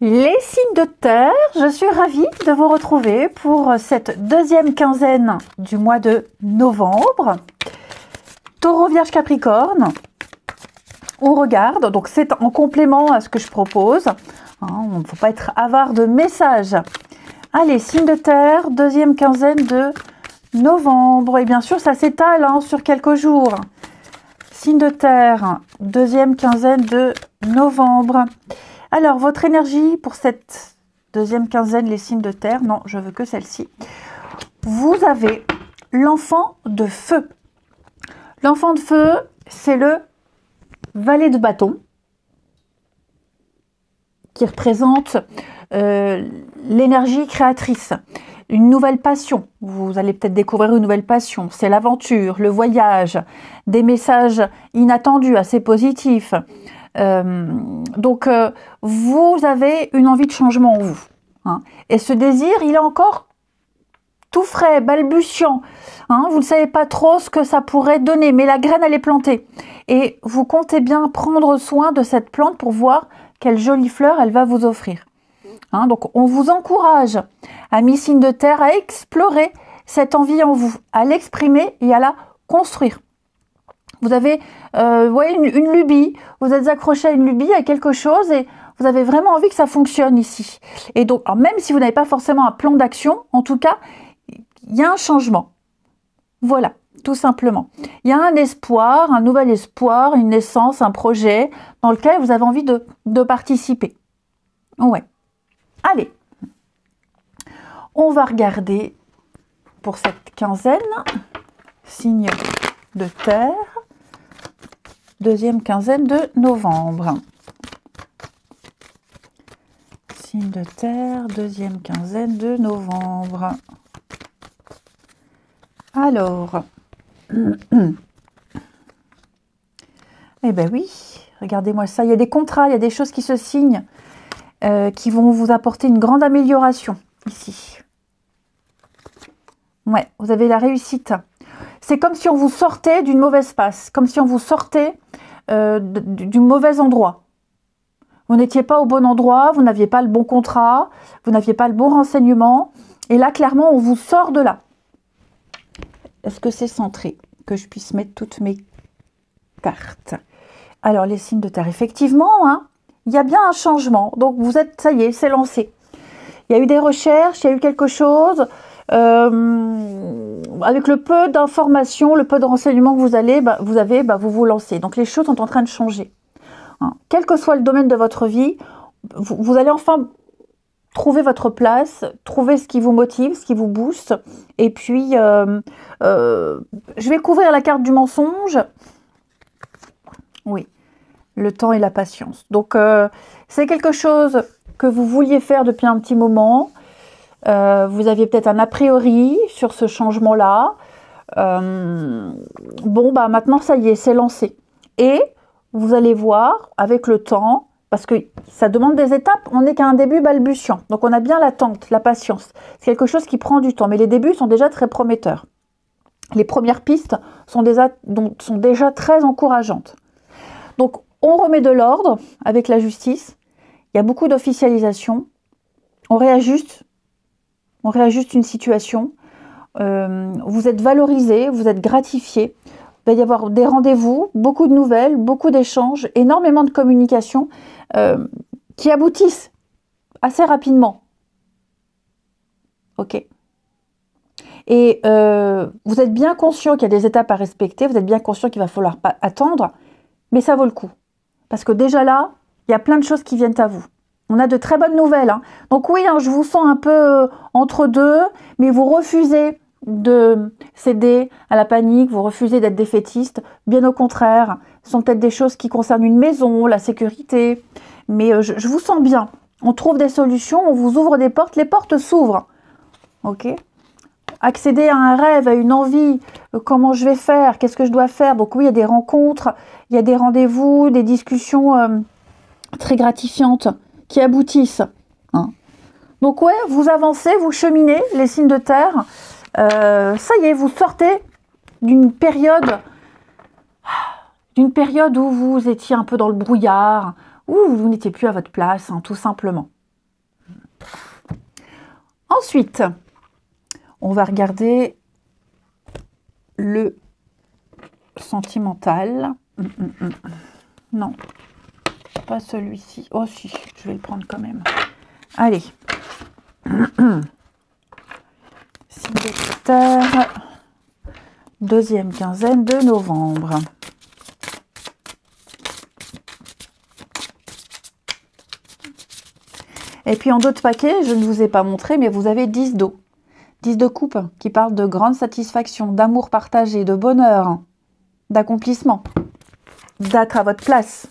Les signes de terre, je suis ravie de vous retrouver pour cette deuxième quinzaine du mois de novembre. Taureau, Vierge, Capricorne, on regarde, donc c'est en complément à ce que je propose. Il ne faut pas être avare de messages. Allez, signes de terre, deuxième quinzaine de novembre. Et bien sûr, ça s'étale sur quelques jours. Signe de terre, deuxième quinzaine de novembre. Alors, votre énergie pour cette deuxième quinzaine, les signes de terre, non, je veux que celle-ci. Vous avez l'enfant de feu. L'enfant de feu, c'est le valet de bâton qui représente l'énergie créatrice, une nouvelle passion. Vous allez peut-être découvrir une nouvelle passion. C'est l'aventure, le voyage, des messages inattendus, assez positifs. Donc, vous avez une envie de changement en vous. Et ce désir, il est encore tout frais, balbutiant. Vous ne savez pas trop ce que ça pourrait donner, mais la graine, elle est plantée. Et vous comptez bien prendre soin de cette plante pour voir quelle jolie fleur elle va vous offrir. Donc, on vous encourage, amis signes de terre, à explorer cette envie en vous, à l'exprimer et à la construire. Vous avez une lubie, vous êtes accroché à une lubie, à quelque chose et vous avez vraiment envie que ça fonctionne ici. Et donc, même si vous n'avez pas forcément un plan d'action, en tout cas, il y a un changement. Voilà, tout simplement. Il y a un espoir, un nouvel espoir, une naissance, un projet dans lequel vous avez envie de participer. Ouais. Allez, on va regarder pour cette quinzaine, signe de terre, deuxième quinzaine de novembre. Signe de terre, deuxième quinzaine de novembre. Alors, eh ben oui, regardez-moi ça, il y a des contrats, il y a des choses qui se signent, qui vont vous apporter une grande amélioration ici. Ouais, vous avez la réussite. C'est comme si on vous sortait d'une mauvaise passe, comme si on vous sortait du mauvais endroit. Vous n'étiez pas au bon endroit, vous n'aviez pas le bon contrat, vous n'aviez pas le bon renseignement. Et là, clairement, on vous sort de là. Est-ce que c'est centré? Que je puisse mettre toutes mes cartes. Alors, les signes de terre, effectivement, il y a bien un changement. Donc, vous êtes, ça y est, c'est lancé. Il y a eu des recherches, il y a eu quelque chose. Avec le peu d'informations, le peu de renseignements que vous avez, vous vous lancez. Donc, les choses sont en train de changer. Quel que soit le domaine de votre vie, vous allez enfin trouver votre place, trouver ce qui vous motive, ce qui vous booste. Et puis, je vais couvrir la carte du mensonge. Oui, le temps et la patience. Donc, c'est quelque chose que vous vouliez faire depuis un petit moment. Vous aviez peut-être un a priori sur ce changement-là. Maintenant, ça y est, c'est lancé. Et vous allez voir, avec le temps, parce que ça demande des étapes, on n'est qu'à un début balbutiant. Donc, on a bien l'attente, la patience. C'est quelque chose qui prend du temps, mais les débuts sont déjà très prometteurs. Les premières pistes sont déjà très encourageantes. Donc, on remet de l'ordre avec la justice. Il y a beaucoup d'officialisation. On réajuste une situation. Vous êtes valorisé, vous êtes gratifié. Il va y avoir des rendez-vous, beaucoup de nouvelles, beaucoup d'échanges, énormément de communication qui aboutissent assez rapidement. Ok. Et vous êtes bien conscient qu'il y a des étapes à respecter, vous êtes bien conscient qu'il va falloir pas attendre, mais ça vaut le coup. Parce que déjà là, il y a plein de choses qui viennent à vous. On a de très bonnes nouvelles. Donc oui, je vous sens un peu entre deux, mais vous refusez de céder à la panique, vous refusez d'être défaitiste. Bien au contraire, ce sont peut-être des choses qui concernent une maison, la sécurité. Mais je vous sens bien. On trouve des solutions, on vous ouvre des portes, les portes s'ouvrent. Ok ? Accéder à un rêve, à une envie, comment je vais faire, qu'est-ce que je dois faire. Donc oui, il y a des rencontres, il y a des rendez-vous, des discussions très gratifiantes qui aboutissent. Donc ouais, vous avancez, vous cheminez, les signes de terre. Ça y est, vous sortez d'une période où vous étiez un peu dans le brouillard, où vous n'étiez plus à votre place, tout simplement. Ensuite, on va regarder le sentimental. Non, pas celui-ci. Oh si, je vais le prendre quand même. Allez. Signe de terre, deuxième quinzaine de novembre. Et puis en d'autres paquets, je ne vous ai pas montré, mais vous avez 10 d'eau. 10 de coupe qui parle de grande satisfaction, d'amour partagé, de bonheur, d'accomplissement, d'être à votre place.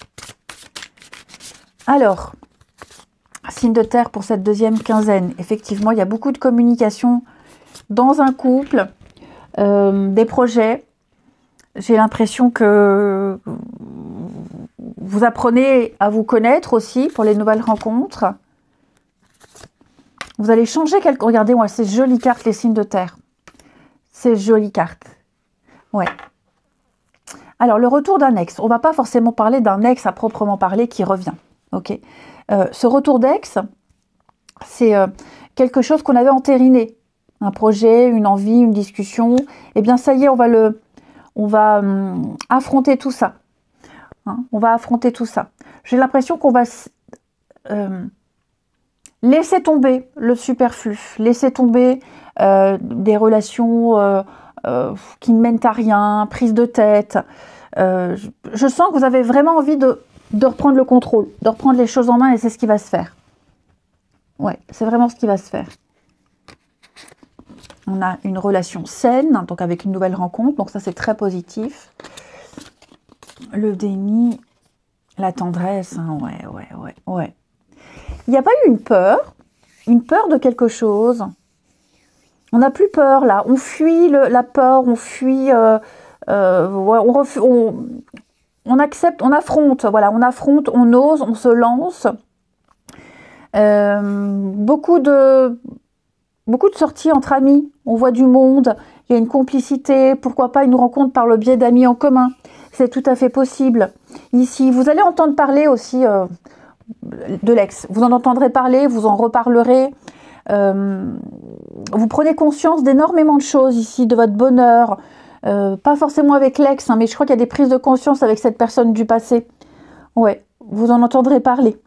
Alors, signe de terre pour cette deuxième quinzaine. Effectivement, il y a beaucoup de communication dans un couple, des projets. J'ai l'impression que vous apprenez à vous connaître aussi pour les nouvelles rencontres. Vous allez changer quelque... Regardez, moi, ces jolies cartes, les signes de terre. Ces jolies cartes. Ouais. Alors, le retour d'un ex. On ne va pas forcément parler d'un ex à proprement parler qui revient. Ok. Ce retour d'ex, c'est quelque chose qu'on avait entériné. Un projet, une envie, une discussion. Eh bien, ça y est, on va affronter tout ça. Hein, on va affronter tout ça. J'ai l'impression qu'on va laisser tomber le superflu, laisser tomber des relations qui ne mènent à rien, prise de tête. Je sens que vous avez vraiment envie de reprendre le contrôle, de reprendre les choses en main, et c'est ce qui va se faire. Ouais, c'est vraiment ce qui va se faire. On a une relation saine, donc avec une nouvelle rencontre, donc ça c'est très positif. Le déni, la tendresse, hein, ouais. Il n'y a pas eu une peur de quelque chose. On n'a plus peur là, on fuit la peur, on fuit, on accepte, on affronte, voilà, on affronte, on ose, on se lance. Beaucoup de sorties entre amis, on voit du monde, il y a une complicité, pourquoi pas une rencontre par le biais d'amis en commun, c'est tout à fait possible. Ici, vous allez entendre parler aussi de l'ex, vous en entendrez parler, vous en reparlerez, vous prenez conscience d'énormément de choses ici, de votre bonheur, pas forcément avec l'ex, hein, mais je crois qu'il y a des prises de conscience avec cette personne du passé. Ouais, vous en entendrez parler.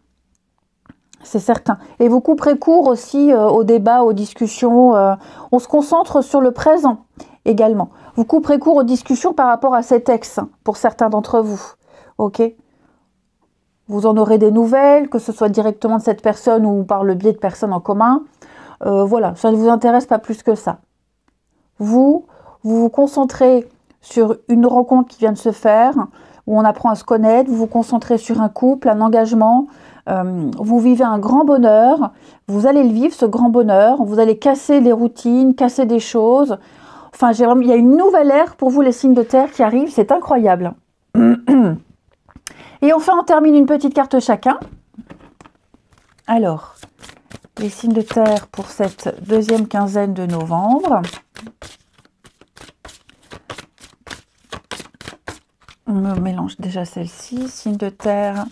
C'est certain. Et vous couperez court aussi aux débats, aux discussions. On se concentre sur le présent également. Vous couperez court aux discussions par rapport à cet ex, pour certains d'entre vous. Ok ? Vous en aurez des nouvelles, que ce soit directement de cette personne ou par le biais de personnes en commun. Voilà, ça ne vous intéresse pas plus que ça. Vous vous concentrez sur une rencontre qui vient de se faire, où on apprend à se connaître, vous vous concentrez sur un couple, un engagement, vous vivez un grand bonheur, vous allez le vivre, ce grand bonheur, vous allez casser les routines, casser des choses. Enfin, il y a une nouvelle ère pour vous, les signes de terre qui arrivent, c'est incroyable. Et enfin, on termine une petite carte chacun. Alors, les signes de terre pour cette deuxième quinzaine de novembre. On me mélange déjà celle-ci, signe de terre,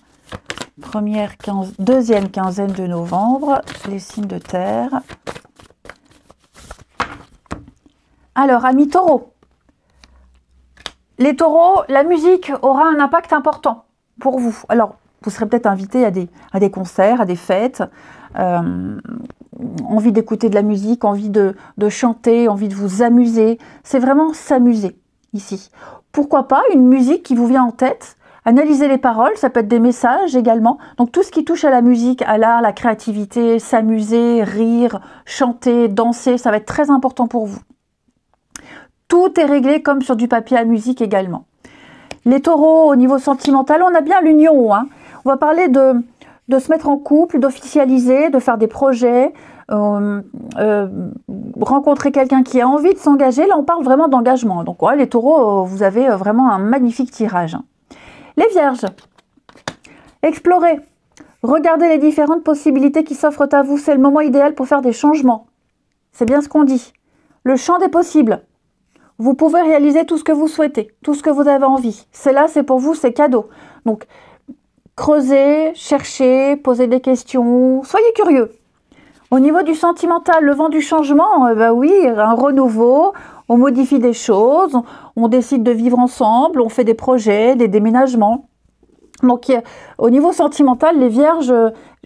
deuxième quinzaine de novembre, les signes de terre. Alors, amis taureaux, les taureaux, la musique aura un impact important pour vous. Alors, vous serez peut-être invités à des concerts, à des fêtes, envie d'écouter de la musique, envie de chanter, envie de vous amuser. C'est vraiment s'amuser ici. Pourquoi pas une musique qui vous vient en tête, analyser les paroles, ça peut être des messages également. Donc tout ce qui touche à la musique, à l'art, la créativité, s'amuser, rire, chanter, danser, ça va être très important pour vous. Tout est réglé comme sur du papier à musique également. Les taureaux, au niveau sentimental, on a bien l'union. Hein. On va parler de se mettre en couple, d'officialiser, de faire des projets, rencontrer quelqu'un qui a envie de s'engager. Là, on parle vraiment d'engagement. Donc, ouais, les taureaux, vous avez vraiment un magnifique tirage. Les vierges, explorez, regardez les différentes possibilités qui s'offrent à vous. C'est le moment idéal pour faire des changements. C'est bien ce qu'on dit. Le champ des possibles. Vous pouvez réaliser tout ce que vous souhaitez, tout ce que vous avez envie. C'est là, c'est pour vous, c'est cadeau. Donc, creusez, cherchez, posez des questions, soyez curieux. Au niveau du sentimental, le vent du changement, bah oui, un renouveau, on modifie des choses, on décide de vivre ensemble, on fait des projets, des déménagements. Donc au niveau sentimental, les vierges,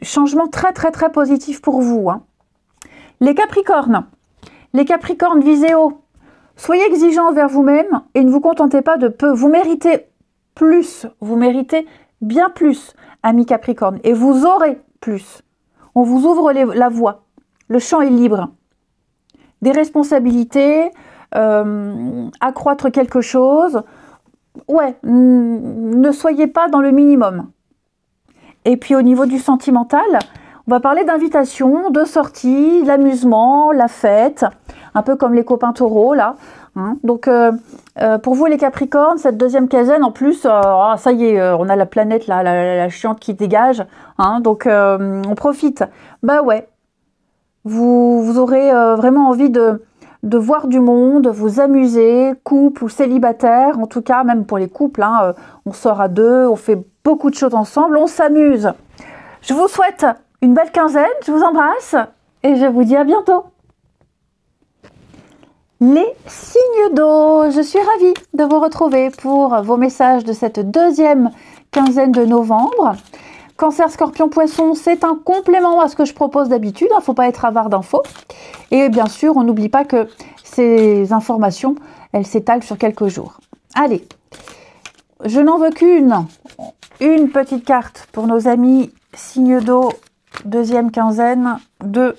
changement très très très positif pour vous. Hein. Les Capricornes, visez haut. Soyez exigeants envers vous-même et ne vous contentez pas de peu. Vous méritez plus, vous méritez bien plus, amis Capricorne, et vous aurez plus. On vous ouvre la voie, le champ est libre. Des responsabilités, accroître quelque chose, ouais, ne soyez pas dans le minimum. Et puis au niveau du sentimental, on va parler d'invitation, de sortie, l'amusement, la fête, un peu comme les copains taureaux là. Hein. Donc pour vous les Capricornes, cette deuxième quinzaine, en plus, ça y est, on a la planète là, la chiante qui dégage. Hein. Donc on profite. Bah ouais, vous aurez vraiment envie de voir du monde, vous amuser, couple ou célibataire, en tout cas même pour les couples, hein, on sort à deux, on fait beaucoup de choses ensemble, on s'amuse. Je vous souhaite une belle quinzaine, je vous embrasse et je vous dis à bientôt. Les signes d'eau, je suis ravie de vous retrouver pour vos messages de cette deuxième quinzaine de novembre. Cancer, Scorpion, Poisson, c'est un complément à ce que je propose d'habitude, il ne faut pas être avare d'infos. Et bien sûr, on n'oublie pas que ces informations, elles s'étalent sur quelques jours. Allez, je n'en veux une petite carte pour nos amis signes d'eau, deuxième quinzaine de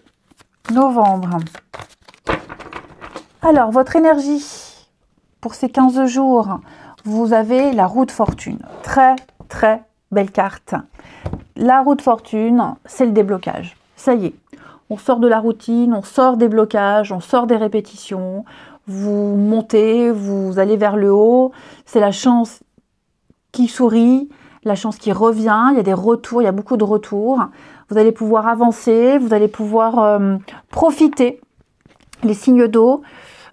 novembre. Alors, votre énergie pour ces 15 jours, vous avez la roue de fortune. Très, très belle carte. La roue de fortune, c'est le déblocage. Ça y est, on sort de la routine, on sort des blocages, on sort des répétitions. Vous montez, vous allez vers le haut. C'est la chance qui sourit, la chance qui revient. Il y a des retours, il y a beaucoup de retours. Vous allez pouvoir avancer, vous allez pouvoir profiter. Les signes d'eau.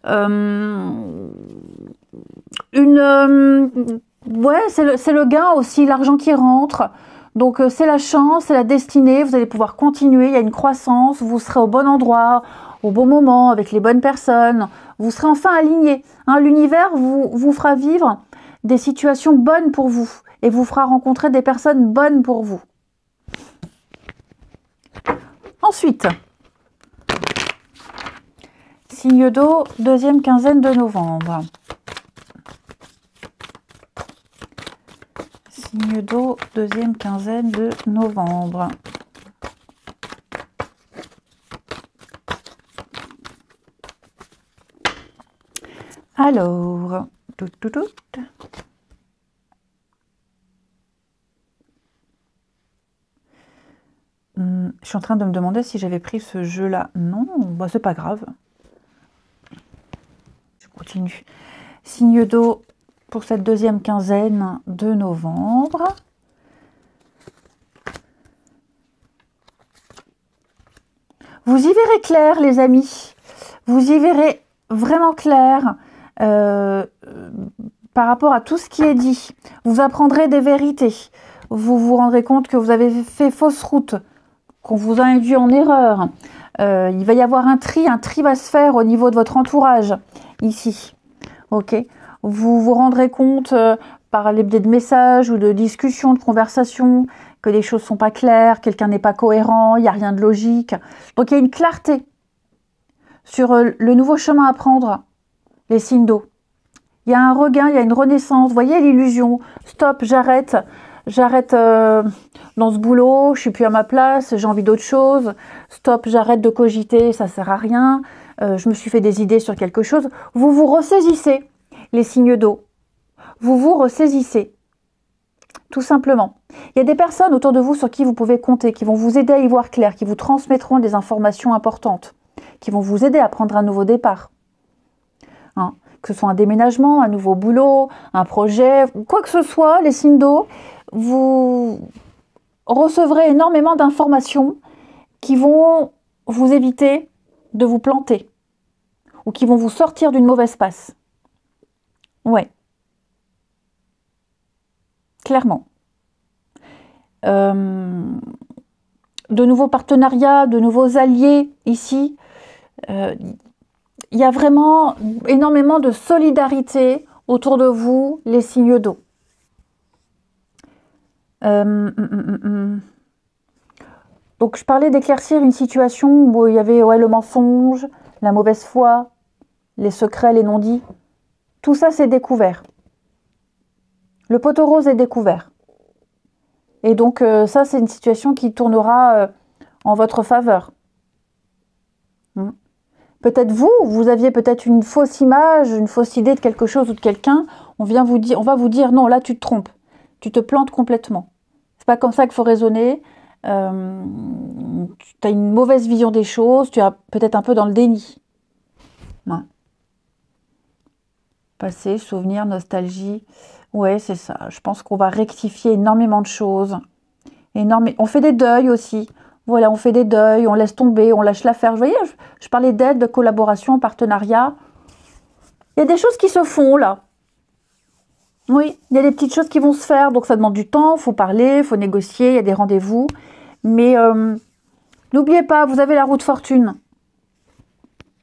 Ouais, c'est le gain aussi, l'argent qui rentre. Donc c'est la chance, c'est la destinée, vous allez pouvoir continuer, il y a une croissance, vous serez au bon endroit, au bon moment, avec les bonnes personnes, vous serez enfin aligné. Hein, l'univers vous fera vivre des situations bonnes pour vous et vous fera rencontrer des personnes bonnes pour vous. Ensuite, signe d'eau, deuxième quinzaine de novembre. Signe d'eau, deuxième quinzaine de novembre. Alors, je suis en train de me demander si j'avais pris ce jeu-là. Non, bah, c'est pas grave. Je continue. Signe d'eau pour cette deuxième quinzaine de novembre. Vous y verrez clair, les amis. Vous y verrez vraiment clair par rapport à tout ce qui est dit. Vous apprendrez des vérités. Vous vous rendrez compte que vous avez fait fausse route, qu'on vous a induit en erreur. Il va y avoir un tri va se faire au niveau de votre entourage, ici. Ok. Vous vous rendrez compte par les biais de messages ou de discussions, de conversations, que les choses ne sont pas claires, quelqu'un n'est pas cohérent, il n'y a rien de logique. Donc il y a une clarté sur le nouveau chemin à prendre, les signes d'eau. Il y a un regain, il y a une renaissance. Vous voyez l'illusion. Stop, j'arrête dans ce boulot, je suis plus à ma place, j'ai envie d'autre chose. Stop, j'arrête de cogiter, ça sert à rien. Je me suis fait des idées sur quelque chose. Vous vous ressaisissez, les signes d'eau. Vous vous ressaisissez. Tout simplement. Il y a des personnes autour de vous sur qui vous pouvez compter, qui vont vous aider à y voir clair, qui vous transmettront des informations importantes, qui vont vous aider à prendre un nouveau départ. Hein, que ce soit un déménagement, un nouveau boulot, un projet, quoi que ce soit, les signes d'eau, vous recevrez énormément d'informations qui vont vous éviter de vous planter ou qui vont vous sortir d'une mauvaise passe. Ouais. Clairement. de nouveaux partenariats, de nouveaux alliés ici. Il y a vraiment énormément de solidarité autour de vous, les signes d'eau. Donc, je parlais d'éclaircir une situation où il y avait le mensonge, la mauvaise foi, les secrets, les non-dits. Tout ça, c'est découvert. Le poteau rose est découvert. Et donc, ça, c'est une situation qui tournera en votre faveur. Peut-être vous aviez peut-être une fausse image, une fausse idée de quelque chose ou de quelqu'un. On va vous dire, non, là, tu te trompes. Tu te plantes complètement. C'est pas comme ça qu'il faut raisonner. Tu as une mauvaise vision des choses. Tu es peut-être un peu dans le déni. Ouais. Passé, souvenir, nostalgie. Ouais, c'est ça. Je pense qu'on va rectifier énormément de choses. On fait des deuils aussi. Voilà, on fait des deuils, on laisse tomber, on lâche l'affaire. Vous voyez, je parlais d'aide, de collaboration, partenariat. Il y a des choses qui se font là. Oui, il y a des petites choses qui vont se faire. Donc ça demande du temps, il faut parler, il faut négocier, il y a des rendez-vous. Mais n'oubliez pas, vous avez la roue de fortune.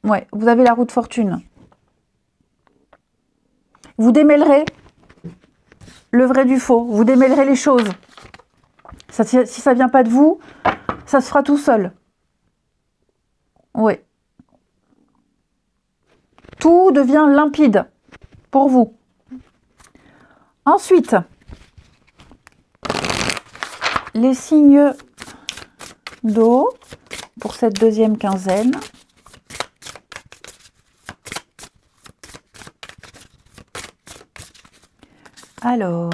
Ouais, vous avez la roue de fortune. Vous démêlerez le vrai du faux. Vous démêlerez les choses. Si ça ne vient pas de vous, ça se fera tout seul. Oui. Tout devient limpide pour vous. Ensuite, les signes d'eau pour cette deuxième quinzaine. Alors,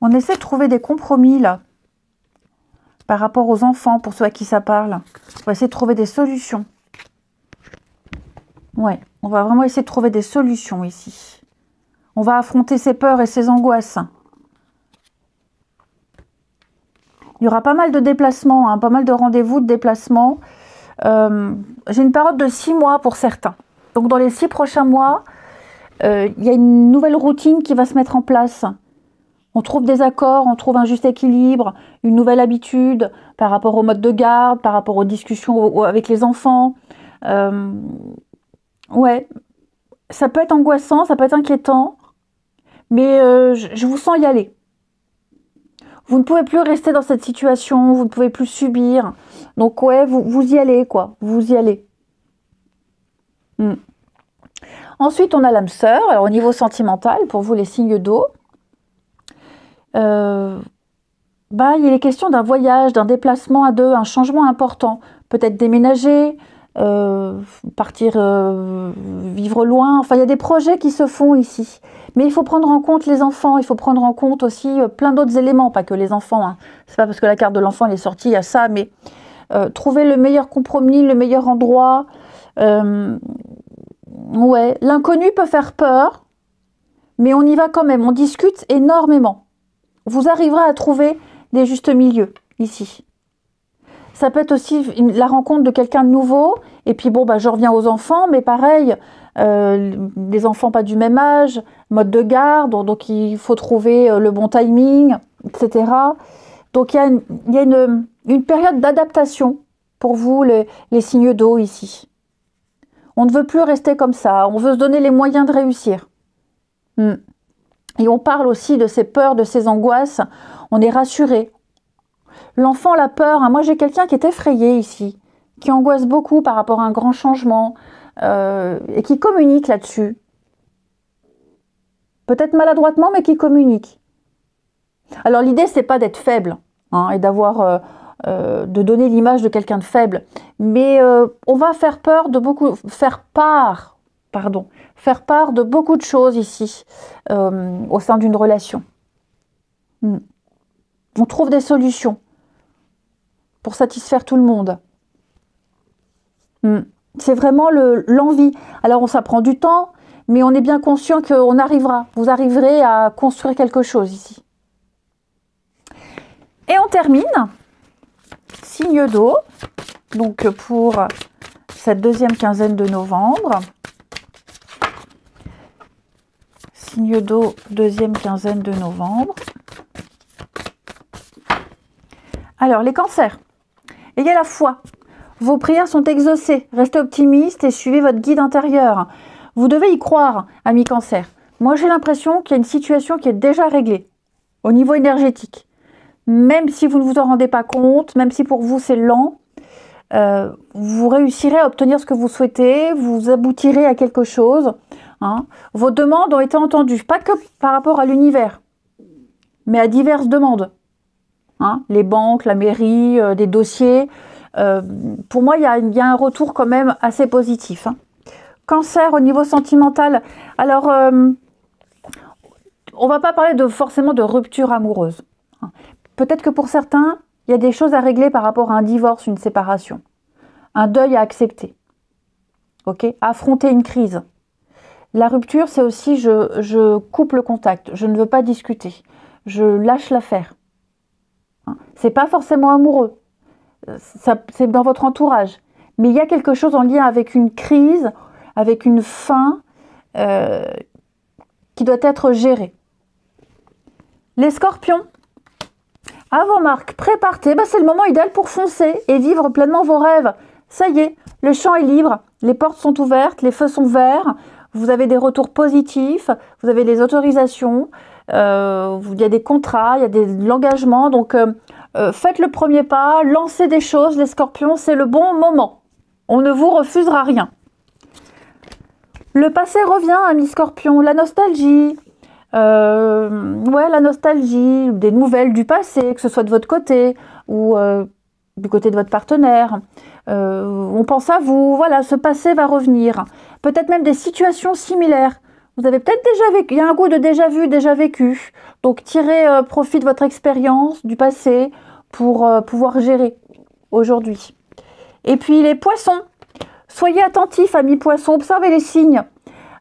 on essaie de trouver des compromis là, par rapport aux enfants, pour ceux à qui ça parle. On va essayer de trouver des solutions. Ouais, on va vraiment essayer de trouver des solutions ici. On va affronter ses peurs et ses angoisses. Il y aura pas mal de déplacements, hein, pas mal de rendez-vous, de déplacements. J'ai une période de 6 mois pour certains. Donc dans les 6 prochains mois, il y a une nouvelle routine qui va se mettre en place. On trouve des accords, on trouve un juste équilibre, une nouvelle habitude par rapport au mode de garde, par rapport aux discussions avec les enfants. Ouais, ça peut être angoissant, ça peut être inquiétant, mais je vous sens y aller. Vous ne pouvez plus rester dans cette situation, vous ne pouvez plus subir. Donc ouais, vous y allez, quoi. Vous y allez. Ensuite, on a l'âme sœur. Alors au niveau sentimental, pour vous les signes d'eau, il y a les questions d'un voyage, d'un déplacement à deux, un changement important. Peut-être déménager, partir vivre loin. Enfin, il y a des projets qui se font ici. Mais il faut prendre en compte les enfants, il faut prendre en compte aussi plein d'autres éléments, pas que les enfants. Hein. C'est pas parce que la carte de l'enfant est sortie, il y a ça, mais trouver le meilleur compromis, le meilleur endroit. Ouais, l'inconnu peut faire peur, mais on y va quand même, on discute énormément. Vous arriverez à trouver des justes milieux ici. Ça peut être aussi la rencontre de quelqu'un de nouveau, et puis je reviens aux enfants, mais pareil, des enfants pas du même âge, mode de garde, donc il faut trouver le bon timing, etc. Donc il y a une période d'adaptation pour vous, les signes d'eau ici. On ne veut plus rester comme ça, on veut se donner les moyens de réussir. Et on parle aussi de ses peurs, de ses angoisses, on est rassuré. L'enfant a peur, hein. Moi j'ai quelqu'un qui est effrayé ici, qui angoisse beaucoup par rapport à un grand changement, et qui communique là-dessus. Peut-être maladroitement, mais qui communique. Alors l'idée, c'est pas d'être faible, hein, et d'avoir, de donner l'image de quelqu'un de faible, mais on va faire part de beaucoup de choses ici, au sein d'une relation. On trouve des solutions pour satisfaire tout le monde. C'est vraiment l'envie. Alors ça prend du temps, mais on est bien conscient qu'on arrivera. Vous arriverez à construire quelque chose ici. Et on termine, signe d'eau, donc pour cette deuxième quinzaine de novembre. signe d'eau, deuxième quinzaine de novembre. Alors, les cancers. Ayez la foi. Vos prières sont exaucées. Restez optimiste et suivez votre guide intérieur. Vous devez y croire, amis cancer. Moi, j'ai l'impression qu'il y a une situation qui est déjà réglée au niveau énergétique. Même si vous ne vous en rendez pas compte, même si pour vous c'est lent, vous réussirez à obtenir ce que vous souhaitez, vous aboutirez à quelque chose. Hein. Vos demandes ont été entendues, pas que par rapport à l'univers, mais à diverses demandes. Hein. Les banques, la mairie, des dossiers. Pour moi, il y a un retour quand même assez positif. Hein. Cancer au niveau sentimental. Alors, on va pas parler forcément de rupture amoureuse. Hein. Peut-être que pour certains, il y a des choses à régler par rapport à un divorce, une séparation. Un deuil à accepter. Ok ? Affronter une crise. La rupture, c'est aussi je coupe le contact. Je ne veux pas discuter. Je lâche l'affaire. Hein. C'est pas forcément amoureux. C'est dans votre entourage. Mais il y a quelque chose en lien avec une crise, avec une fin qui doit être gérée. Les scorpions. À vos marques, préparez, c'est le moment idéal pour foncer et vivre pleinement vos rêves. Ça y est, le champ est libre, les portes sont ouvertes, les feux sont verts, vous avez des retours positifs, vous avez des autorisations, il y a des contrats, il y a de l'engagement. Donc, faites le premier pas, lancez des choses, les scorpions, c'est le bon moment. On ne vous refusera rien. Le passé revient, amis scorpions, la nostalgie. La nostalgie, des nouvelles du passé, que ce soit de votre côté ou du côté de votre partenaire. On pense à vous, voilà, ce passé va revenir. Peut-être même des situations similaires. Vous avez peut-être déjà vécu, il y a un goût de déjà vu, déjà vécu. Donc tirez profit de votre expérience du passé pour pouvoir gérer aujourd'hui. Et puis les poissons, soyez attentifs, amis poissons, observez les signes.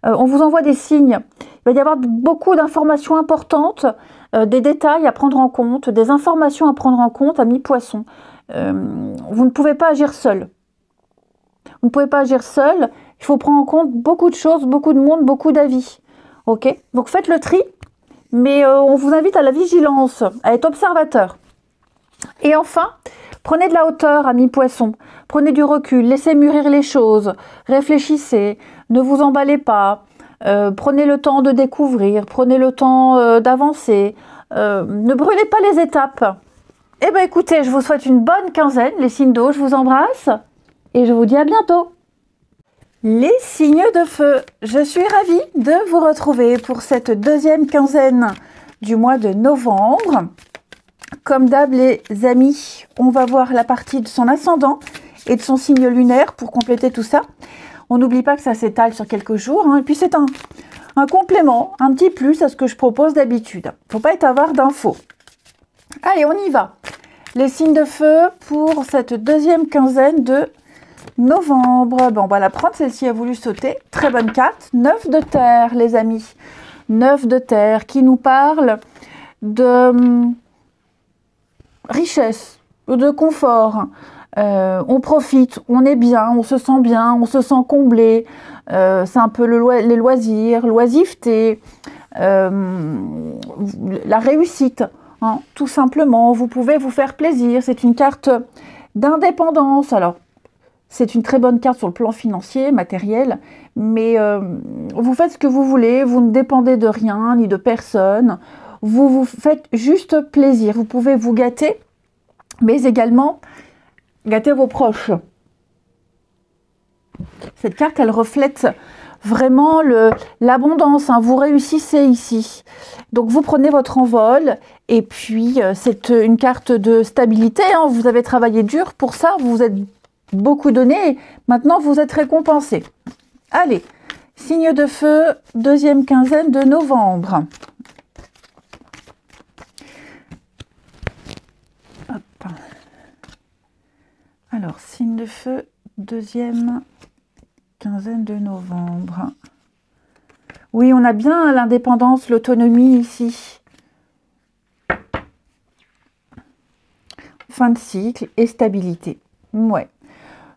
On vous envoie des signes. Il va y avoir beaucoup d'informations importantes, des détails à prendre en compte, des informations à prendre en compte, amis poissons. Vous ne pouvez pas agir seul. Vous ne pouvez pas agir seul. Il faut prendre en compte beaucoup de choses, beaucoup de monde, beaucoup d'avis. Ok ? Donc faites le tri, mais on vous invite à la vigilance, à être observateur. Et enfin, prenez de la hauteur, amis poissons. Prenez du recul, laissez mûrir les choses, réfléchissez, ne vous emballez pas. Prenez le temps de découvrir, prenez le temps d'avancer, ne brûlez pas les étapes. Eh bien écoutez, je vous souhaite une bonne quinzaine, les signes d'eau, je vous embrasse et je vous dis à bientôt. Les signes de feu, je suis ravie de vous retrouver pour cette deuxième quinzaine du mois de novembre. Comme d'hab les amis, on va voir la partie de son ascendant et de son signe lunaire pour compléter tout ça. On n'oublie pas que ça s'étale sur quelques jours. Hein. Et puis c'est un complément, un petit plus à ce que je propose d'habitude. Il ne faut pas être avare d'infos. Allez, on y va. Les signes de feu pour cette deuxième quinzaine de novembre. Bon, on va la prendre, celle-ci a voulu sauter. Très bonne carte. 9 de terre, les amis. 9 de terre qui nous parle de richesse, de confort. On profite, on est bien, on se sent comblé. C'est un peu les loisirs, l'oisiveté, la réussite, hein, tout simplement. Vous pouvez vous faire plaisir. C'est une carte d'indépendance. Alors, c'est une très bonne carte sur le plan financier, matériel, mais vous faites ce que vous voulez. Vous ne dépendez de rien ni de personne. Vous vous faites juste plaisir. Vous pouvez vous gâter, mais également gâtez vos proches. Cette carte, elle reflète vraiment l'abondance. Hein. Vous réussissez ici. Donc, vous prenez votre envol. Et puis, c'est une carte de stabilité. Hein. Vous avez travaillé dur pour ça. Vous vous êtes beaucoup donné. Maintenant, vous êtes récompensé. Allez, signe de feu, deuxième quinzaine de novembre. Hop. Alors, signe de feu, deuxième quinzaine de novembre. Oui, on a bien l'indépendance, l'autonomie ici. Fin de cycle et stabilité. Ouais.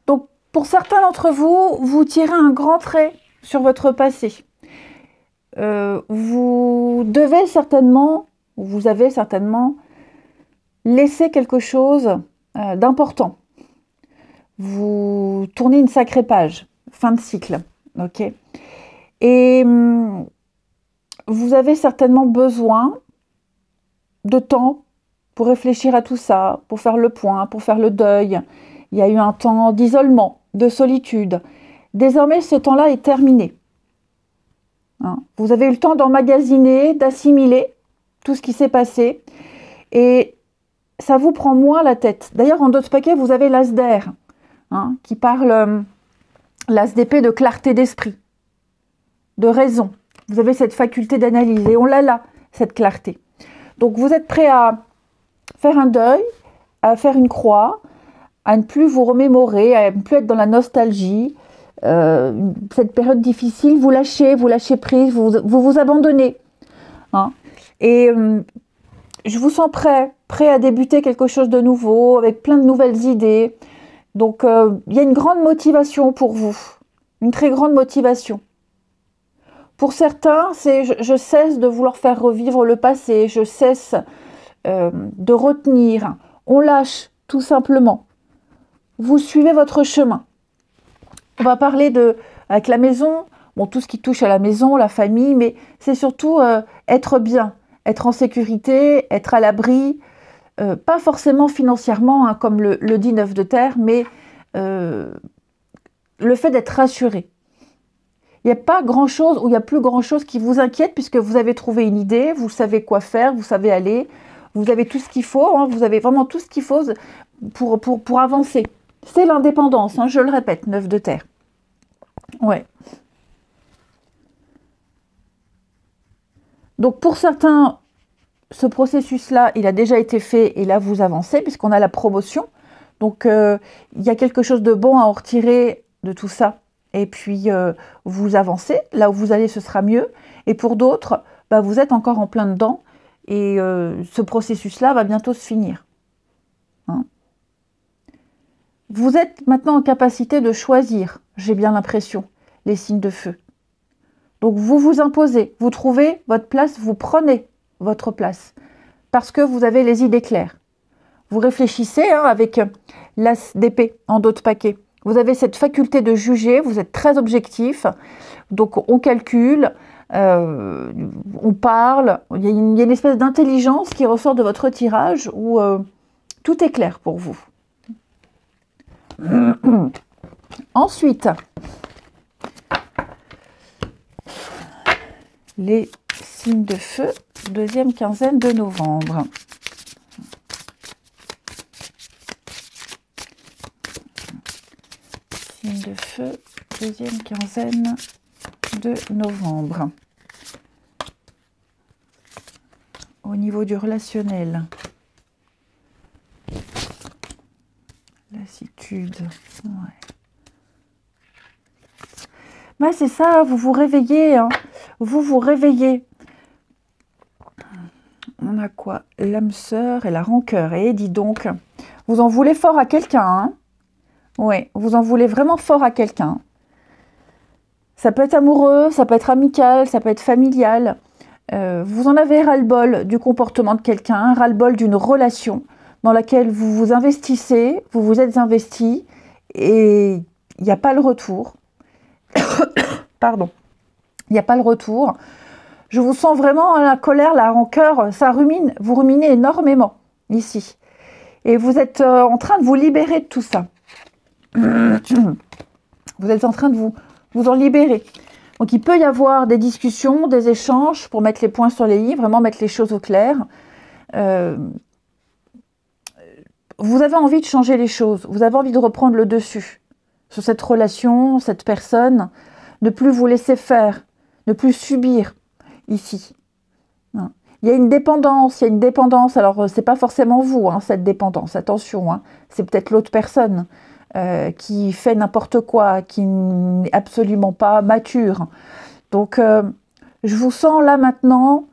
Donc, pour certains d'entre vous, vous tirez un grand trait sur votre passé. vous devez certainement, vous avez certainement laissé quelque chose d'important. Vous tournez une sacrée page, fin de cycle, ok? Et vous avez certainement besoin de temps pour réfléchir à tout ça, pour faire le point, pour faire le deuil. Il y a eu un temps d'isolement, de solitude. Désormais, ce temps-là est terminé. Hein, vous avez eu le temps d'emmagasiner, d'assimiler tout ce qui s'est passé. Et ça vous prend moins la tête. D'ailleurs, en d'autres paquets, vous avez l'as d'air, hein, qui parle, l'as d'épée, de clarté d'esprit, de raison. Vous avez cette faculté d'analyse et on l'a là, cette clarté. Donc, vous êtes prêt à faire un deuil, à faire une croix, à ne plus vous remémorer, à ne plus être dans la nostalgie. Cette période difficile, vous lâchez prise, vous abandonnez. Hein. Et je vous sens prêt à débuter quelque chose de nouveau, avec plein de nouvelles idées. Donc, il y a une grande motivation pour vous, une très grande motivation. Pour certains, c'est je cesse de vouloir faire revivre le passé, je cesse de retenir. On lâche, tout simplement. Vous suivez votre chemin. On va parler avec la maison, bon, tout ce qui touche à la maison, la famille, mais c'est surtout être bien, être en sécurité, être à l'abri, pas forcément financièrement, hein, comme le dit Neuf de Terre, mais le fait d'être rassuré. Il n'y a pas grand-chose, ou il n'y a plus grand-chose qui vous inquiète, puisque vous avez trouvé une idée, vous savez quoi faire, vous savez aller, vous avez tout ce qu'il faut, hein, vous avez vraiment tout ce qu'il faut pour avancer. C'est l'indépendance, hein, je le répète, Neuf de Terre. Ouais. Donc pour certains, ce processus-là, il a déjà été fait et là vous avancez puisqu'on a la promotion. Donc il y a quelque chose de bon à en retirer de tout ça. Et puis vous avancez, là où vous allez ce sera mieux. Et pour d'autres, bah, vous êtes encore en plein dedans et ce processus-là va bientôt se finir. Hein. Vous êtes maintenant en capacité de choisir, j'ai bien l'impression, les signes de feu. Donc vous vous imposez, vous trouvez votre place, vous prenez votre place, parce que vous avez les idées claires. Vous réfléchissez hein, avec l'as d'épée en dos de paquet. Vous avez cette faculté de juger, vous êtes très objectif, donc on calcule, on parle, il y a une espèce d'intelligence qui ressort de votre tirage où tout est clair pour vous. Ensuite, les signes de feu, deuxième quinzaine de novembre. Signes de feu, deuxième quinzaine de novembre. Au niveau du relationnel. Lassitude. Ouais. Bah, c'est ça, vous vous réveillez. Hein. Vous vous réveillez. On a quoi? L'âme sœur et la rancœur. Et dis donc, vous en voulez fort à quelqu'un. Hein, oui, vous en voulez vraiment fort à quelqu'un. Ça peut être amoureux, ça peut être amical, ça peut être familial. Vous en avez ras-le-bol du comportement de quelqu'un, ras-le-bol d'une relation dans laquelle vous vous investissez, vous vous êtes investi et il n'y a pas le retour. Pardon. Il n'y a pas le retour. Je vous sens vraiment la colère, la rancœur, ça rumine, vous ruminez énormément ici. Et vous êtes en train de vous libérer de tout ça. Vous êtes en train de vous en libérer. Donc il peut y avoir des discussions, des échanges pour mettre les points sur les i, vraiment mettre les choses au clair. Vous avez envie de changer les choses, vous avez envie de reprendre le dessus sur cette relation, cette personne, ne plus vous laisser faire, ne plus subir ici. Il y a une dépendance, alors c'est pas forcément vous, hein, cette dépendance, attention, hein, c'est peut-être l'autre personne qui fait n'importe quoi, qui n'est absolument pas mature. Donc je vous sens là maintenant,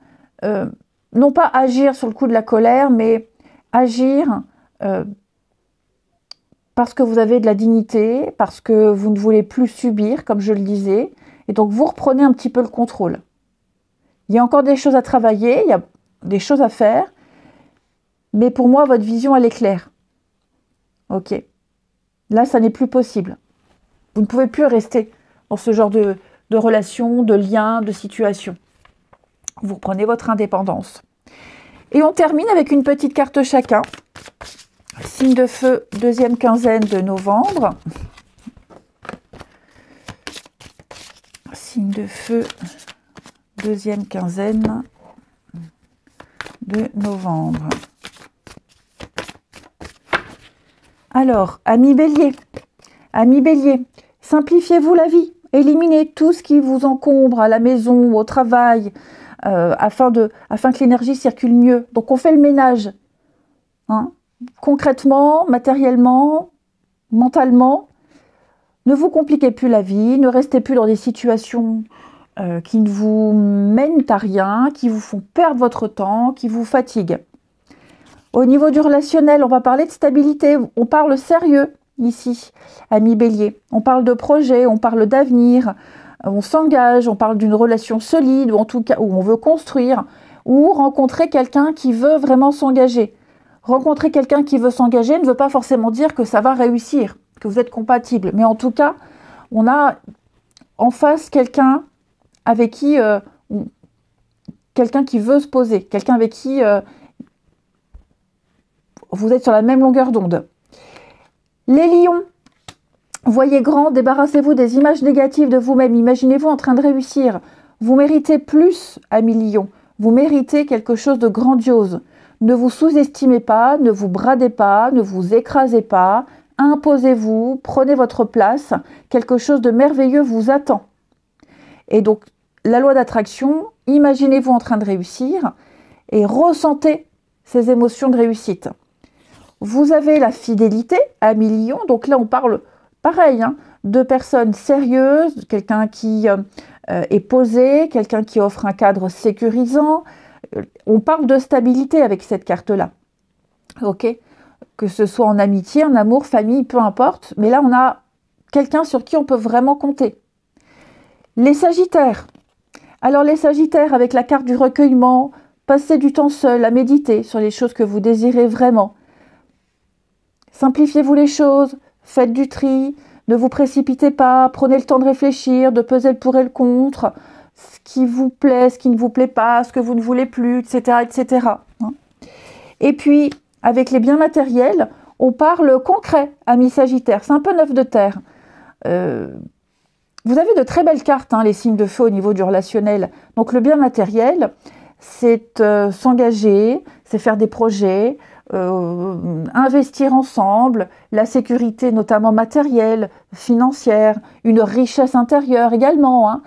non pas agir sur le coup de la colère, mais agir parce que vous avez de la dignité, parce que vous ne voulez plus subir, comme je le disais, et donc vous reprenez un petit peu le contrôle. Il y a encore des choses à travailler, il y a des choses à faire, mais pour moi, votre vision, elle est claire. Ok. Là, ça n'est plus possible. Vous ne pouvez plus rester dans ce genre de relation, de lien, de situation. Vous reprenez votre indépendance. Et on termine avec une petite carte chacun. Signe de feu, deuxième quinzaine de novembre. Signe de feu, deuxième quinzaine de novembre. Alors, amis bélier, simplifiez-vous la vie. Éliminez tout ce qui vous encombre à la maison, au travail, afin que l'énergie circule mieux. Donc, on fait le ménage. Hein, concrètement, matériellement, mentalement. Ne vous compliquez plus la vie. Ne restez plus dans des situations qui ne vous mènent à rien, qui vous font perdre votre temps, qui vous fatiguent. Au niveau du relationnel, on va parler de stabilité. On parle sérieux ici, amis bélier. On parle de projet, on parle d'avenir, on s'engage, on parle d'une relation solide, ou en tout cas, où on veut construire, ou rencontrer quelqu'un qui veut vraiment s'engager. Rencontrer quelqu'un qui veut s'engager ne veut pas forcément dire que ça va réussir, que vous êtes compatible. Mais en tout cas, on a en face quelqu'un avec qui... quelqu'un qui veut se poser, quelqu'un avec qui... vous êtes sur la même longueur d'onde. Les lions, voyez grand, débarrassez-vous des images négatives de vous-même. Imaginez-vous en train de réussir. Vous méritez plus, amis lions. Vous méritez quelque chose de grandiose. Ne vous sous-estimez pas, ne vous bradez pas, ne vous écrasez pas. Imposez-vous, prenez votre place. Quelque chose de merveilleux vous attend. Et donc, la loi d'attraction, imaginez-vous en train de réussir et ressentez ces émotions de réussite. Vous avez la fidélité, amis lions, donc là on parle pareil, hein, de personnes sérieuses, quelqu'un qui est posé, quelqu'un qui offre un cadre sécurisant. On parle de stabilité avec cette carte-là, ok? Que ce soit en amitié, en amour, famille, peu importe, mais là on a quelqu'un sur qui on peut vraiment compter. Les sagittaires. Alors les sagittaires, avec la carte du recueillement, passez du temps seul à méditer sur les choses que vous désirez vraiment. Simplifiez-vous les choses, faites du tri, ne vous précipitez pas, prenez le temps de réfléchir, de peser le pour et le contre, ce qui vous plaît, ce qui ne vous plaît pas, ce que vous ne voulez plus, etc. etc. Et puis, avec les biens matériels, on parle concret, amis sagittaires, c'est un peu neuf de terre. Vous avez de très belles cartes, hein, les signes de feu au niveau du relationnel. Donc le bien matériel, c'est s'engager, c'est faire des projets, investir ensemble, la sécurité notamment matérielle, financière, une richesse intérieure également, hein,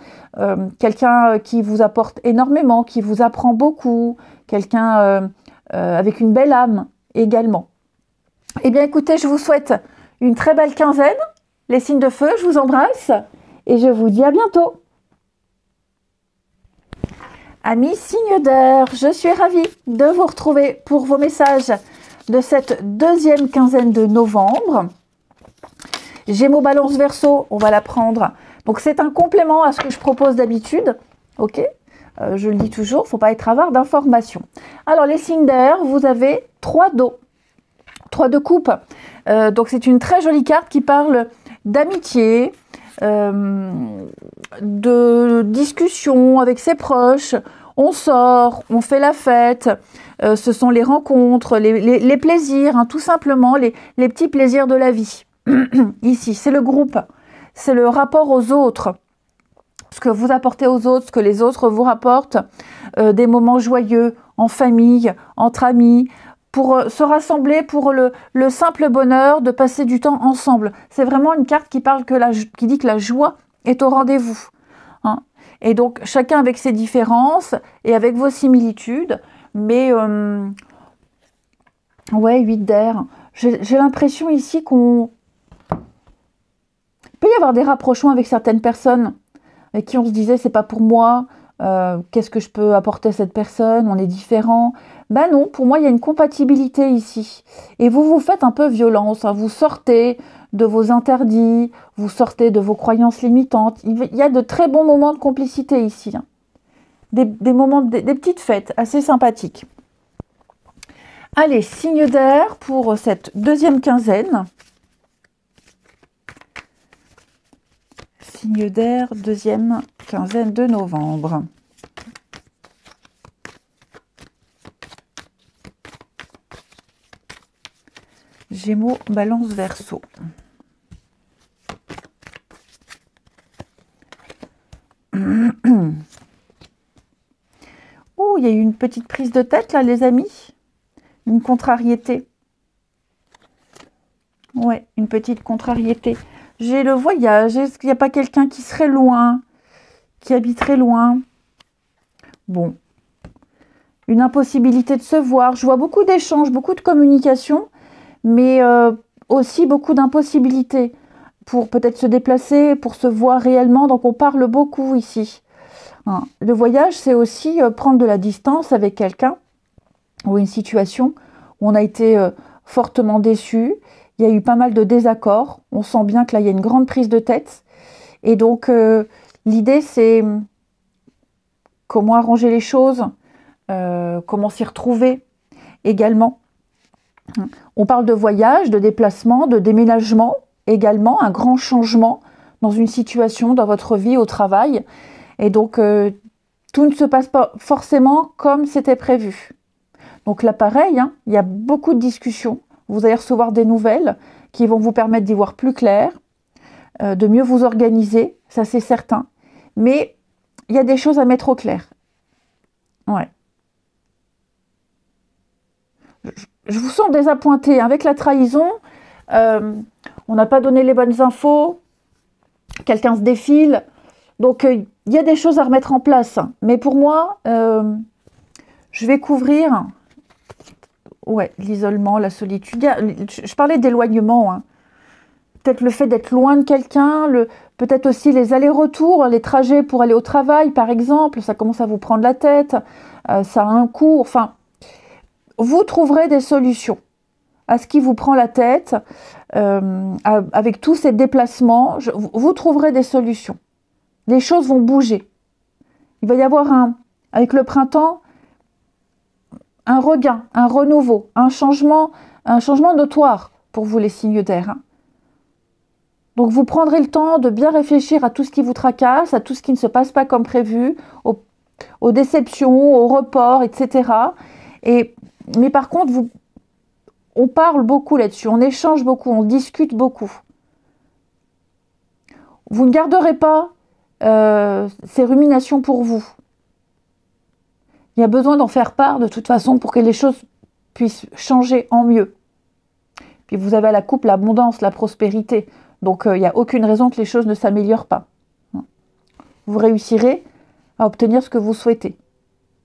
quelqu'un qui vous apporte énormément, qui vous apprend beaucoup, quelqu'un avec une belle âme également. Eh bien écoutez, je vous souhaite une très belle quinzaine, les signes de feu, je vous embrasse et je vous dis à bientôt. Amis signes d'air, je suis ravie de vous retrouver pour vos messages de cette deuxième quinzaine de novembre. Gémeaux, Balance, Verseau, on va la prendre. Donc c'est un complément à ce que je propose d'habitude, ok? Je le dis toujours, il ne faut pas être avare d'informations. Alors les signes d'air, vous avez 3 dos, 3 de coupe. Donc c'est une très jolie carte qui parle d'amitié, de discussion avec ses proches, on sort, on fait la fête, ce sont les rencontres, les plaisirs, hein, tout simplement, les petits plaisirs de la vie. Ici, c'est le groupe, c'est le rapport aux autres, ce que vous apportez aux autres, ce que les autres vous rapportent, des moments joyeux, en famille, entre amis, pour se rassembler pour le simple bonheur de passer du temps ensemble. C'est vraiment une carte qui parle qui dit que la joie est au rendez-vous. Hein. Et donc, chacun avec ses différences et avec vos similitudes. Mais, ouais, 8 d'air. J'ai l'impression ici qu'on peut y avoir des rapprochements avec certaines personnes avec qui on se disait, c'est pas pour moi. Qu'est-ce que je peux apporter à cette personne? On est différents. Ben non, pour moi, il y a une compatibilité ici. Et vous vous faites un peu violence. Hein. Vous sortez de vos interdits, vous sortez de vos croyances limitantes. Il y a de très bons moments de complicité ici. Hein. des moments, des petites fêtes assez sympathiques. Allez, signe d'air pour cette deuxième quinzaine. Signe d'air, deuxième quinzaine de novembre. Gémeaux, Balance, Verseau. Oh, il y a eu une petite prise de tête là, les amis. Une contrariété. Ouais, une petite contrariété. J'ai le voyage. Est-ce qu'il n'y a pas quelqu'un qui serait loin, qui habiterait loin? Bon. Une impossibilité de se voir. Je vois beaucoup d'échanges, beaucoup de communication, mais aussi beaucoup d'impossibilités pour peut-être se déplacer, pour se voir réellement. Donc on parle beaucoup ici. Hein. Le voyage, c'est aussi prendre de la distance avec quelqu'un ou une situation où on a été fortement déçu. Il y a eu pas mal de désaccords. On sent bien que là, il y a une grande prise de tête. Et donc, l'idée, c'est comment arranger les choses, comment s'y retrouver également. On parle de voyage, de déplacement, de déménagement également, un grand changement dans une situation, dans votre vie, au travail. Et donc, tout ne se passe pas forcément comme c'était prévu. Donc là, pareil, hein, il y a beaucoup de discussions. Vous allez recevoir des nouvelles qui vont vous permettre d'y voir plus clair, de mieux vous organiser, ça c'est certain. Mais il y a des choses à mettre au clair. Ouais. Je vous sens désappointé. Avec la trahison, on n'a pas donné les bonnes infos, quelqu'un se défile. Donc, il y a des choses à remettre en place. Mais pour moi, je vais couvrir... Ouais, l'isolement, la solitude. Je parlais d'éloignement. Hein. Peut-être le fait d'être loin de quelqu'un, peut-être aussi les allers-retours, les trajets pour aller au travail, par exemple. Ça commence à vous prendre la tête. Ça a un coût. Enfin, vous trouverez des solutions à ce qui vous prend la tête. Avec tous ces déplacements, vous trouverez des solutions. Les choses vont bouger. Il va y avoir avec le printemps, un regain, un renouveau, un changement notoire pour vous les signes d'air. Hein. Donc vous prendrez le temps de bien réfléchir à tout ce qui vous tracasse, à tout ce qui ne se passe pas comme prévu, aux déceptions, aux reports, etc. Mais par contre, on parle beaucoup là-dessus, on échange beaucoup, on discute beaucoup. Vous ne garderez pas ces ruminations pour vous. Il y a besoin d'en faire part de toute façon pour que les choses puissent changer en mieux. Puis vous avez à la coupe l'abondance, la prospérité. Donc il n'y a aucune raison que les choses ne s'améliorent pas. Vous réussirez à obtenir ce que vous souhaitez.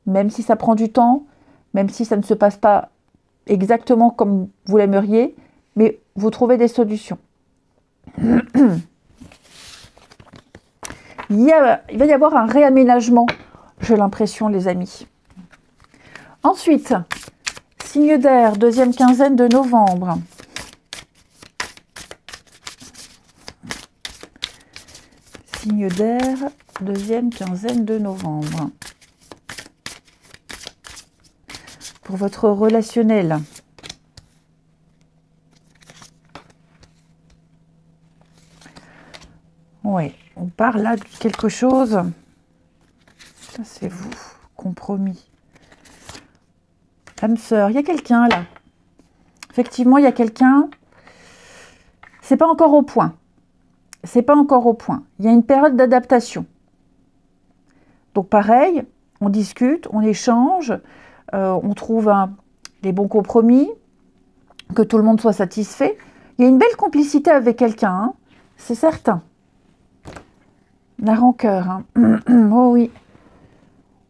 Même si ça prend du temps, même si ça ne se passe pas exactement comme vous l'aimeriez, mais vous trouvez des solutions. Il va y avoir un réaménagement, j'ai l'impression, les amis. Ensuite, signe d'air, deuxième quinzaine de novembre. Signe d'air, deuxième quinzaine de novembre. Pour votre relationnel. Oui, on parle là de quelque chose. Ça, c'est vous, compromis. Âme sœur, il y a quelqu'un là. Effectivement, il y a quelqu'un. C'est pas encore au point. C'est pas encore au point. Il y a une période d'adaptation. Donc pareil, on discute, on échange, on trouve les bons compromis, que tout le monde soit satisfait. Il y a une belle complicité avec quelqu'un, hein, c'est certain. La rancœur, hein. Oh oui.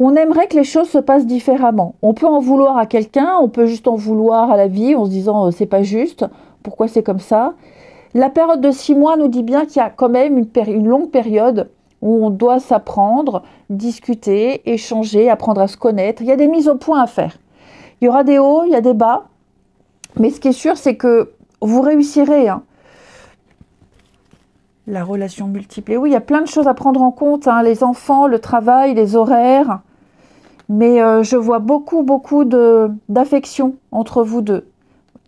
On aimerait que les choses se passent différemment. On peut en vouloir à quelqu'un, on peut juste en vouloir à la vie en se disant c'est pas juste, pourquoi c'est comme ça. La période de 6 mois nous dit bien qu'il y a quand même une longue période où on doit s'apprendre, discuter, échanger, apprendre à se connaître. Il y a des mises au point à faire. Il y aura des hauts, il y a des bas. Mais ce qui est sûr, c'est que vous réussirez. Hein. La relation multiple. Et oui, il y a plein de choses à prendre en compte. Hein. Les enfants, le travail, les horaires. Mais je vois beaucoup d'affection entre vous deux.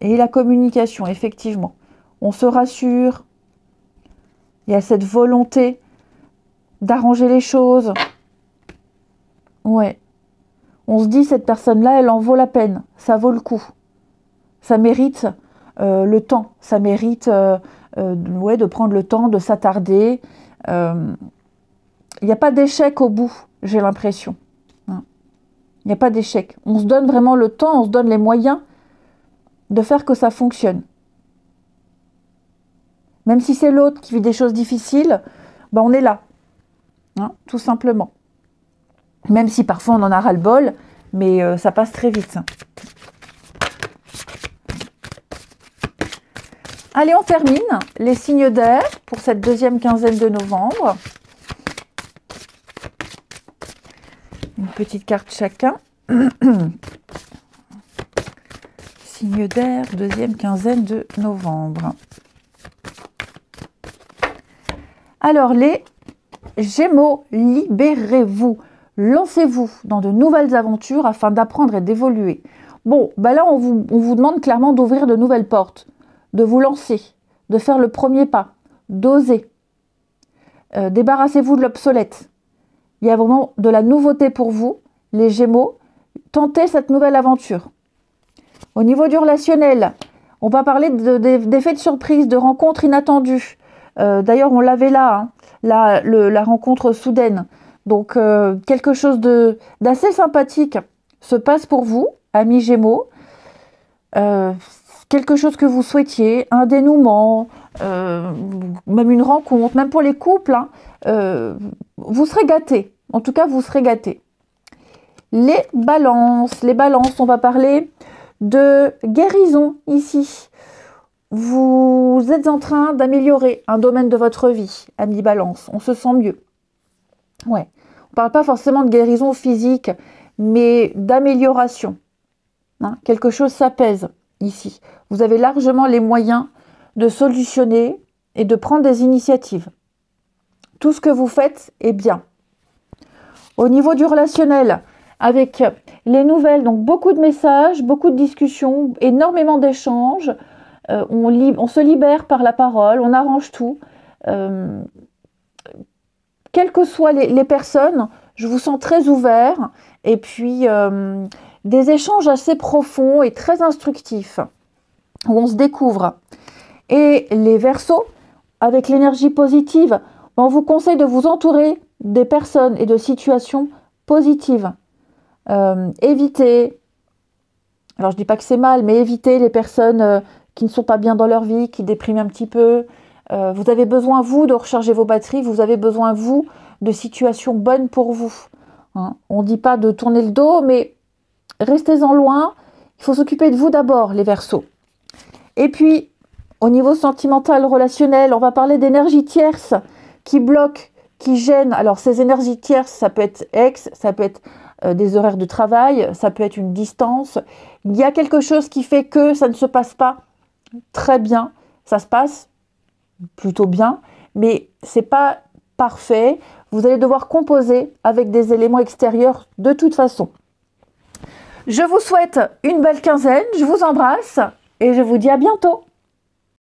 Et la communication, effectivement. On se rassure. Il y a cette volonté d'arranger les choses. Ouais. On se dit, cette personne-là, elle en vaut la peine. Ça vaut le coup. Ça mérite le temps. Ça mérite ouais, de prendre le temps, de s'attarder. Il n'y a pas d'échec au bout, j'ai l'impression. Il n'y a pas d'échec. On se donne vraiment le temps, on se donne les moyens de faire que ça fonctionne. Même si c'est l'autre qui vit des choses difficiles, ben on est là. Tout simplement. Même si parfois on en a ras-le-bol, mais ça passe très vite. Allez, on termine les signes d'air pour cette deuxième quinzaine de novembre. Une petite carte chacun. Signe d'air, deuxième quinzaine de novembre. Alors, les Gémeaux, libérez-vous. Lancez-vous dans de nouvelles aventures afin d'apprendre et d'évoluer. Bon, bah là, on vous demande clairement d'ouvrir de nouvelles portes, de vous lancer, de faire le premier pas, d'oser. Débarrassez-vous de l'obsolète. Il y a vraiment de la nouveauté pour vous, les Gémeaux. Tentez cette nouvelle aventure. Au niveau du relationnel, on va parler d'effets de surprise, de rencontres inattendues. D'ailleurs, on l'avait là, hein, la rencontre soudaine. Donc, quelque chose d'assez sympathique se passe pour vous, amis Gémeaux. Quelque chose que vous souhaitiez, un dénouement, même une rencontre, même pour les couples, hein, vous serez gâtés. En tout cas, vous serez gâtés. Les balances, on va parler de guérison ici. Vous êtes en train d'améliorer un domaine de votre vie, amis balance, on se sent mieux. Ouais, on parle pas forcément de guérison physique, mais d'amélioration. Hein, quelque chose s'apaise ici. Vous avez largement les moyens de solutionner et de prendre des initiatives. Tout ce que vous faites est bien. Au niveau du relationnel, avec les nouvelles, donc beaucoup de messages, beaucoup de discussions, énormément d'échanges. On se libère par la parole, on arrange tout. Quelles que soient les personnes, je vous sens très ouvert. Et puis, des échanges assez profonds et très instructifs, où on se découvre. Et les Verseaux, avec l'énergie positive, on vous conseille de vous entourer des personnes et de situations positives. Évitez, alors je dis pas que c'est mal, mais évitez les personnes qui ne sont pas bien dans leur vie, qui dépriment un petit peu. Vous avez besoin, vous, de recharger vos batteries, vous avez besoin, vous, de situations bonnes pour vous. Hein, on ne dit pas de tourner le dos, mais restez-en loin. Il faut s'occuper de vous d'abord, les Verseaux. Et puis, au niveau sentimental, relationnel, on va parler d'énergie tierce qui bloque, qui gêne. Alors, ces énergies tierces, ça peut être ex, ça peut être des horaires de travail, ça peut être une distance. Il y a quelque chose qui fait que ça ne se passe pas très bien. Ça se passe plutôt bien, mais c'est pas parfait. Vous allez devoir composer avec des éléments extérieurs de toute façon. Je vous souhaite une belle quinzaine, je vous embrasse et je vous dis à bientôt.